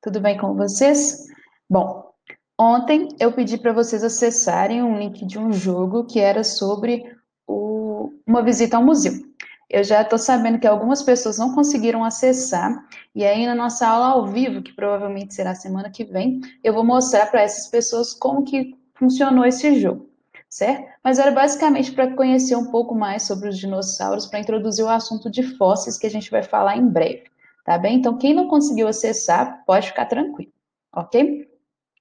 Tudo bem com vocês? Bom, ontem eu pedi para vocês acessarem um link de um jogo que era sobre uma visita ao museu. Eu já estou sabendo que algumas pessoas não conseguiram acessar, e aí na nossa aula ao vivo, que provavelmente será semana que vem, eu vou mostrar para essas pessoas como que funcionou esse jogo, certo? Mas era basicamente para conhecer um pouco mais sobre os dinossauros, para introduzir o assunto de fósseis que a gente vai falar em breve. Tá bem? Então, quem não conseguiu acessar, pode ficar tranquilo, ok?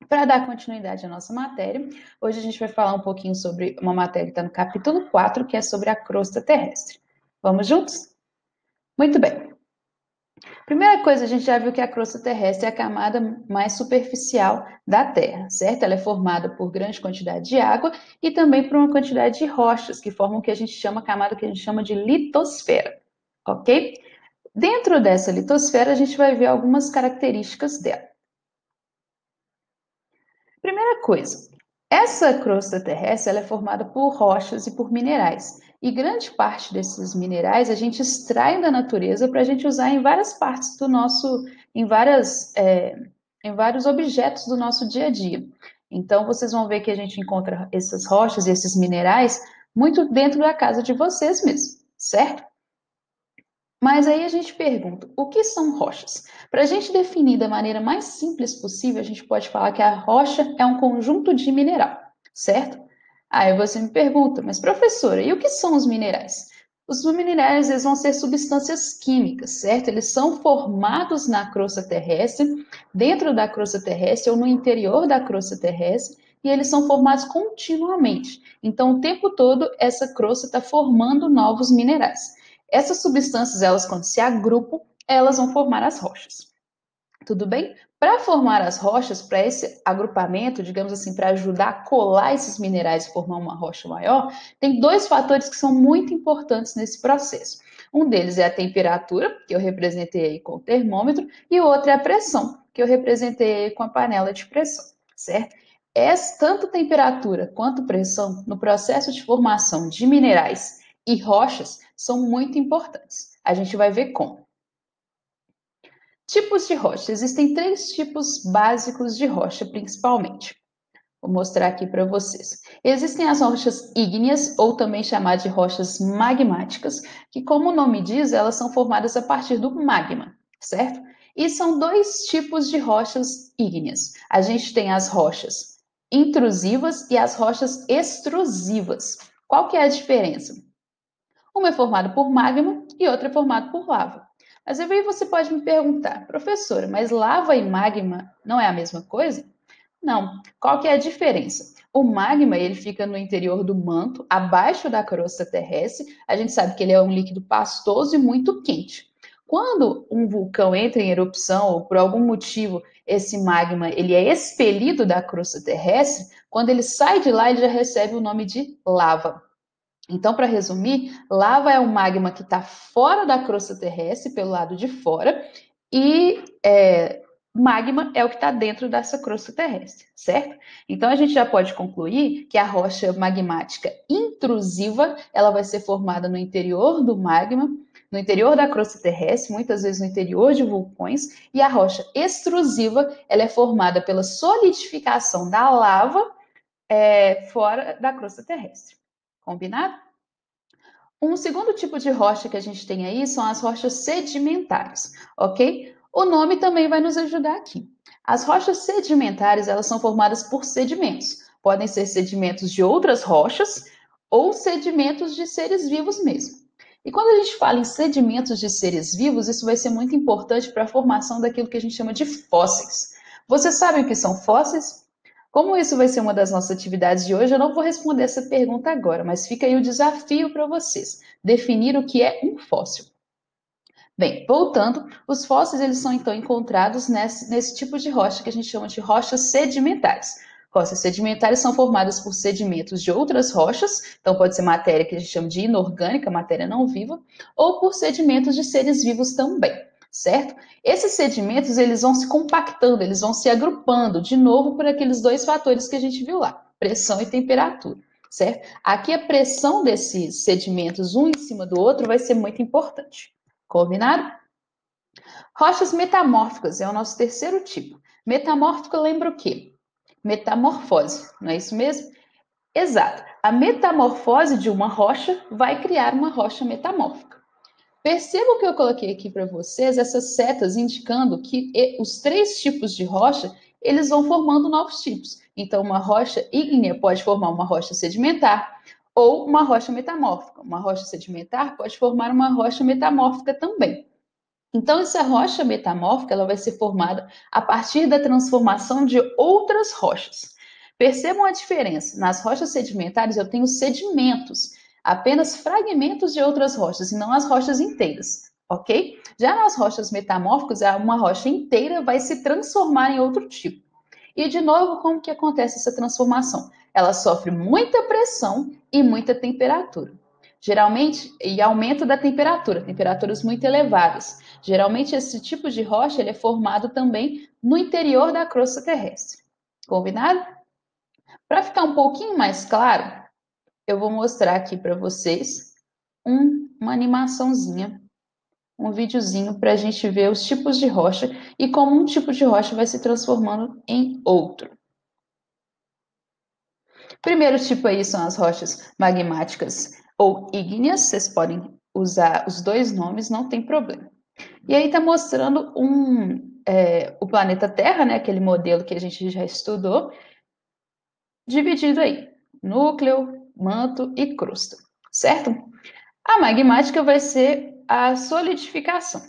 Para dar continuidade à nossa matéria, hoje a gente vai falar um pouquinho sobre uma matéria que está no capítulo 4, que é sobre a crosta terrestre. Vamos juntos? Muito bem. Primeira coisa, a gente já viu que a crosta terrestre é a camada mais superficial da Terra, certo? Ela é formada por grande quantidade de água e também por uma quantidade de rochas, que formam o que a gente chama, a camada que a gente chama de litosfera, ok? Dentro dessa litosfera, a gente vai ver algumas características dela. Primeira coisa, essa crosta terrestre ela é formada por rochas e por minerais. E grande parte desses minerais a gente extrai da natureza para a gente usar em várias partes do nosso, em vários objetos do nosso dia a dia. Então vocês vão ver que a gente encontra essas rochas e esses minerais muito dentro da casa de vocês mesmo, certo? Mas aí a gente pergunta, o que são rochas? Para a gente definir da maneira mais simples possível, a gente pode falar que a rocha é um conjunto de mineral, certo? Aí você me pergunta, mas professora, e o que são os minerais? Os minerais eles vão ser substâncias químicas, certo? Eles são formados na crosta terrestre, dentro da crosta terrestre ou no interior da crosta terrestre, e eles são formados continuamente. Então, o tempo todo, essa crosta está formando novos minerais. Essas substâncias, elas quando se agrupam, elas vão formar as rochas. Tudo bem? Para formar as rochas, para esse agrupamento, digamos assim, para ajudar a colar esses minerais e formar uma rocha maior, tem dois fatores que são muito importantes nesse processo. Um deles é a temperatura, que eu representei aí com o termômetro, e o outro é a pressão, que eu representei aí com a panela de pressão, certo? Tanto temperatura quanto pressão no processo de formação de minerais e rochas são muito importantes. A gente vai ver como. Tipos de rocha. Existem três tipos básicos de rocha, principalmente. Vou mostrar aqui para vocês. Existem as rochas ígneas, ou também chamadas de rochas magmáticas, que, como o nome diz, elas são formadas a partir do magma, certo? E são dois tipos de rochas ígneas. A gente tem as rochas intrusivas e as rochas extrusivas. Qual que é a diferença? Uma é formada por magma e outra é formada por lava. Mas aí você pode me perguntar, professora, mas lava e magma não é a mesma coisa? Não. Qual que é a diferença? O magma, ele fica no interior do manto, abaixo da crosta terrestre. A gente sabe que ele é um líquido pastoso e muito quente. Quando um vulcão entra em erupção ou por algum motivo esse magma ele é expelido da crosta terrestre, quando ele sai de lá ele já recebe o nome de lava. Então, para resumir, lava é o magma que está fora da crosta terrestre, pelo lado de fora, e magma é o que está dentro dessa crosta terrestre, certo? Então, a gente já pode concluir que a rocha magmática intrusiva, ela vai ser formada no interior do magma, no interior da crosta terrestre, muitas vezes no interior de vulcões, e a rocha extrusiva, ela é formada pela solidificação da lava fora da crosta terrestre. Combinado? Um segundo tipo de rocha que a gente tem aí são as rochas sedimentares, ok? O nome também vai nos ajudar aqui. As rochas sedimentares, elas são formadas por sedimentos. Podem ser sedimentos de outras rochas ou sedimentos de seres vivos mesmo. E quando a gente fala em sedimentos de seres vivos, isso vai ser muito importante para a formação daquilo que a gente chama de fósseis. Vocês sabem o que são fósseis? Como isso vai ser uma das nossas atividades de hoje, eu não vou responder essa pergunta agora, mas fica aí o desafio para vocês, definir o que é um fóssil. Bem, voltando, os fósseis eles são então encontrados nesse tipo de rocha que a gente chama de rochas sedimentares. Rochas sedimentares são formadas por sedimentos de outras rochas, então pode ser matéria que a gente chama de inorgânica, matéria não viva, ou por sedimentos de seres vivos também, certo? Esses sedimentos eles vão se compactando, eles vão se agrupando, de novo por aqueles dois fatores que a gente viu lá, pressão e temperatura, certo? Aqui a pressão desses sedimentos um em cima do outro vai ser muito importante. Combinado? Rochas metamórficas é o nosso terceiro tipo. Metamórfica lembra o quê? Metamorfose, não é isso mesmo? Exato. A metamorfose de uma rocha vai criar uma rocha metamórfica. Percebam que eu coloquei aqui para vocês essas setas indicando que os três tipos de rocha, eles vão formando novos tipos. Então, uma rocha ígnea pode formar uma rocha sedimentar ou uma rocha metamórfica. Uma rocha sedimentar pode formar uma rocha metamórfica também. Então, essa rocha metamórfica ela vai ser formada a partir da transformação de outras rochas. Percebam a diferença. Nas rochas sedimentares, eu tenho sedimentos, apenas fragmentos de outras rochas, e não as rochas inteiras, ok? Já nas rochas metamórficas, uma rocha inteira vai se transformar em outro tipo. E, de novo, como que acontece essa transformação? Ela sofre muita pressão e muita temperatura. Geralmente, e aumento da temperatura, temperaturas muito elevadas. Geralmente, esse tipo de rocha ele é formado também no interior da crosta terrestre. Combinado? Para ficar um pouquinho mais claro, eu vou mostrar aqui para vocês uma animaçãozinha, um videozinho para a gente ver os tipos de rocha e como um tipo de rocha vai se transformando em outro. Primeiro tipo aí são as rochas magmáticas ou ígneas, vocês podem usar os dois nomes, não tem problema. E aí está mostrando o planeta Terra, né, aquele modelo que a gente já estudou, dividido aí, núcleo, manto e crosta, certo? A magmática vai ser a solidificação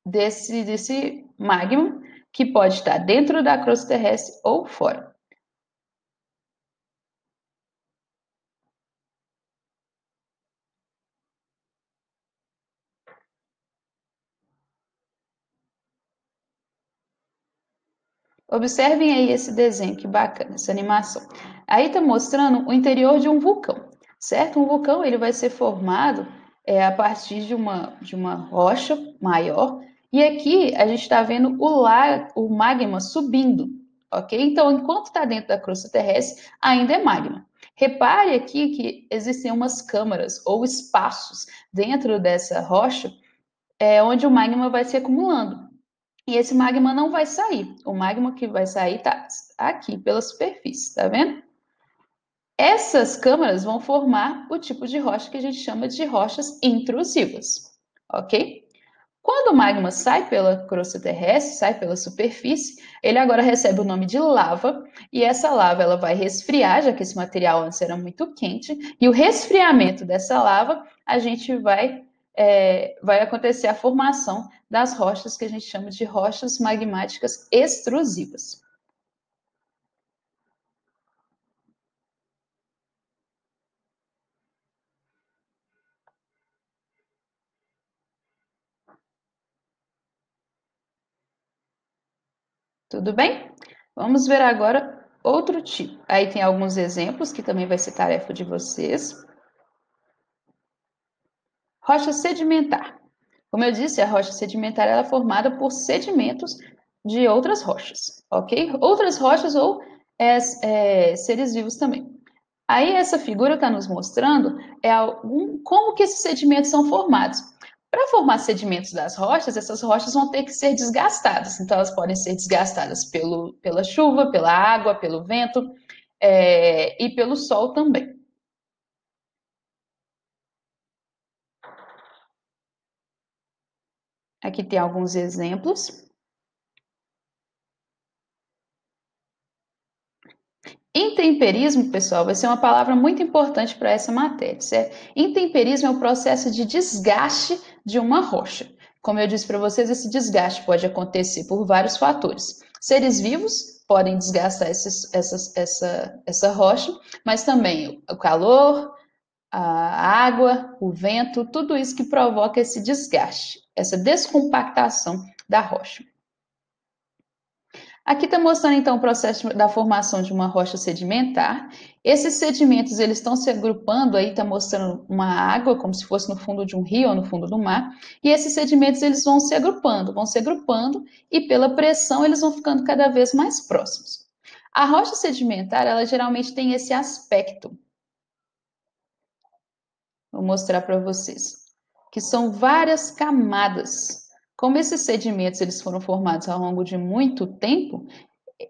desse magma, que pode estar dentro da crosta terrestre ou fora. Observem aí esse desenho, que bacana, essa animação. Aí está mostrando o interior de um vulcão, certo? Um vulcão ele vai ser formado a partir de uma rocha maior. E aqui a gente está vendo o magma subindo, ok? Então, enquanto está dentro da crosta terrestre, ainda é magma. Repare aqui que existem umas câmaras ou espaços dentro dessa rocha onde o magma vai se acumulando. E esse magma não vai sair. O magma que vai sair está aqui pela superfície, tá vendo? Essas câmaras vão formar o tipo de rocha que a gente chama de rochas intrusivas, ok? Quando o magma sai pela crosta terrestre, sai pela superfície, ele agora recebe o nome de lava, e essa lava ela vai resfriar, já que esse material antes era muito quente, e o resfriamento dessa lava, a gente vai acontecer a formação das rochas que a gente chama de rochas magmáticas extrusivas. Tudo bem? Vamos ver agora outro tipo. Aí tem alguns exemplos que também vai ser tarefa de vocês. Rocha sedimentar. Como eu disse, a rocha sedimentar é formada por sedimentos de outras rochas, ok? Outras rochas ou seres vivos também. Aí essa figura está nos mostrando como que esses sedimentos são formados. Para formar sedimentos das rochas, essas rochas vão ter que ser desgastadas. Então, elas podem ser desgastadas pela chuva, pela água, pelo vento e pelo sol também. Aqui tem alguns exemplos. Intemperismo, pessoal, vai ser uma palavra muito importante para essa matéria, certo? Intemperismo é o processo de desgaste de uma rocha. Como eu disse para vocês, esse desgaste pode acontecer por vários fatores. Seres vivos podem desgastar essa rocha, mas também o calor, a água, o vento, tudo isso que provoca esse desgaste, essa descompactação da rocha. Aqui está mostrando então o processo da formação de uma rocha sedimentar. Esses sedimentos eles estão se agrupando, aí está mostrando uma água como se fosse no fundo de um rio ou no fundo do mar. E esses sedimentos eles vão se agrupando e pela pressão eles vão ficando cada vez mais próximos. A rocha sedimentar ela geralmente tem esse aspecto. Vou mostrar para vocês que são várias camadas Como esses sedimentos eles foram formados ao longo de muito tempo,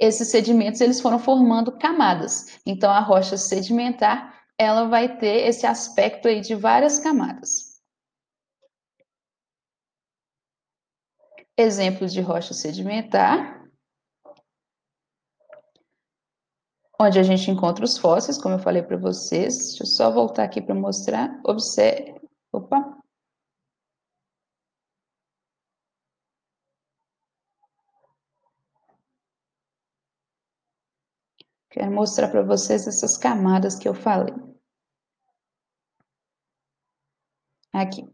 esses sedimentos eles foram formando camadas. Então, a rocha sedimentar ela vai ter esse aspecto aí de várias camadas. Exemplos de rocha sedimentar, onde a gente encontra os fósseis, como eu falei para vocês. Deixa eu só voltar aqui para mostrar. Observe. Opa! Quero mostrar para vocês essas camadas que eu falei. Aqui,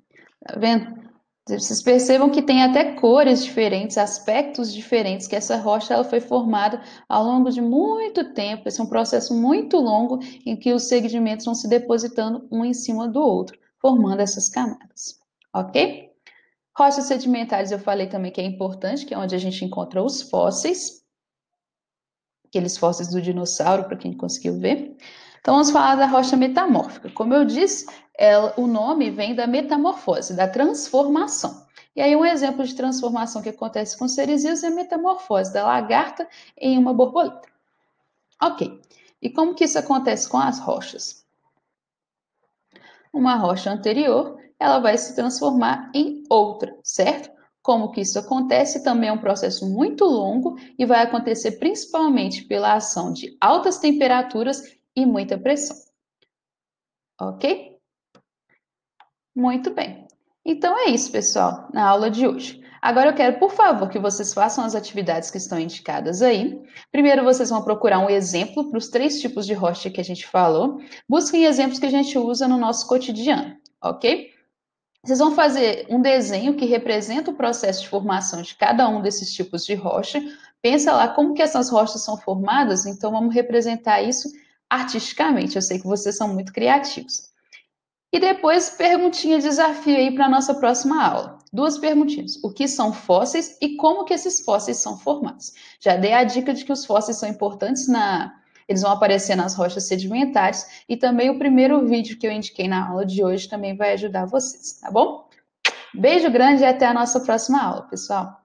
tá vendo? Vocês percebam que tem até cores diferentes, aspectos diferentes, que essa rocha ela foi formada ao longo de muito tempo. Esse é um processo muito longo em que os sedimentos vão se depositando um em cima do outro, formando essas camadas, ok? Rochas sedimentares eu falei também que é importante, que é onde a gente encontra os fósseis, aqueles fósseis do dinossauro, para quem conseguiu ver. Então, vamos falar da rocha metamórfica. Como eu disse, o nome vem da metamorfose, da transformação. E aí, um exemplo de transformação que acontece com seres vivos é a metamorfose da lagarta em uma borboleta. Ok. E como que isso acontece com as rochas? Uma rocha anterior, ela vai se transformar em outra, certo? Como que isso acontece também é um processo muito longo e vai acontecer principalmente pela ação de altas temperaturas e muita pressão. Ok? Muito bem. Então é isso, pessoal, na aula de hoje. Agora eu quero, por favor, que vocês façam as atividades que estão indicadas aí. Primeiro, vocês vão procurar um exemplo para os 3 tipos de rocha que a gente falou. Busquem exemplos que a gente usa no nosso cotidiano, ok? Vocês vão fazer um desenho que representa o processo de formação de cada um desses tipos de rocha. Pensa lá como que essas rochas são formadas, então vamos representar isso artisticamente. Eu sei que vocês são muito criativos. E depois, perguntinha desafio aí para a nossa próxima aula. 2 perguntinhas. O que são fósseis e como que esses fósseis são formados? Já dei a dica de que os fósseis são importantes eles vão aparecer nas rochas sedimentares e também o primeiro vídeo que eu indiquei na aula de hoje também vai ajudar vocês, tá bom? Beijo grande e até a nossa próxima aula, pessoal!